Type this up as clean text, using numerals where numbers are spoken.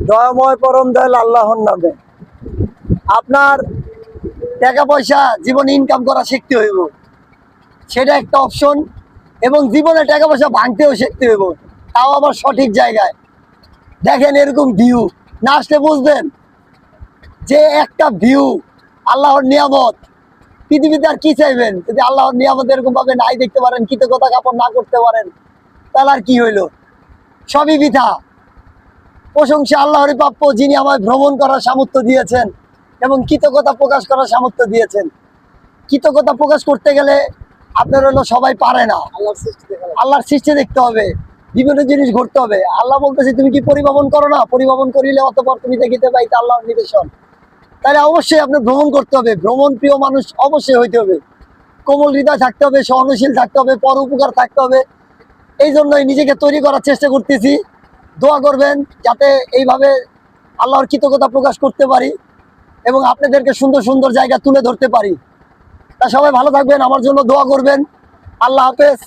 দয়াময় পরম দয়াল আল্লাহর নামে। আপনার টাকা পয়সা জীবনে ইনকাম করা শিখতে হইব, সেটা একটা অপশন। এবং জীবনে টাকা পয়সা ভাঙতেও শিখতে হইব, তাও আবার সঠিক জায়গায়। দেখেন এরকম ভিউ না আসলে বুঝবেন যে একটা ভিউ আল্লাহর নিয়ামত। পৃথিবীতে আর কি চাইবেন? যদি আল্লাহর নিয়ামত এরকম ভাবে নাই দেখতে পারেন, কৃতজ্ঞতা জ্ঞাপন না করতে পারেন, তাহলে আর কি হইলো? সবই বৃথা। প্রশংসা আল্লাহরই প্রাপ্য, যিনি আমায় ভ্রমণ করার সামর্থ্য দিয়েছেন এবং কৃতজ্ঞতা প্রকাশ করার সামর্থ্য দিয়েছেন। কৃতজ্ঞতা প্রকাশ করতে গেলে আপনার হলো সবাই পারে না, আল্লাহর সৃষ্টি দেখতে হবে, বিভিন্ন জিনিস ঘটতে হবে। আল্লাহ বলতেছে তুমি কি পরিভ্রমণ করো না? পরিভ্রমণ করিলে অতঃপর তুমি দেখিতে পাইতে আল্লাহর নিদর্শন। তাহলে অবশ্যই আপনার ভ্রমণ করতে হবে, ভ্রমণ প্রিয় মানুষ অবশ্যই হইতে হবে, কোমল হৃদয় থাকতে হবে, সহনশীল থাকতে হবে, পর উপকার থাকতে হবে। এই জন্যই নিজেকে তৈরি করার চেষ্টা করতেছি। দোয়া করবেন যাতে এইভাবে আল্লাহর কৃতজ্ঞতা প্রকাশ করতে পারি এবং আপনাদেরকে সুন্দর সুন্দর জায়গা তুলে ধরতে পারি। তা সবাই ভালো থাকবেন, আমার জন্য দোয়া করবেন। আল্লাহ হাফেজ।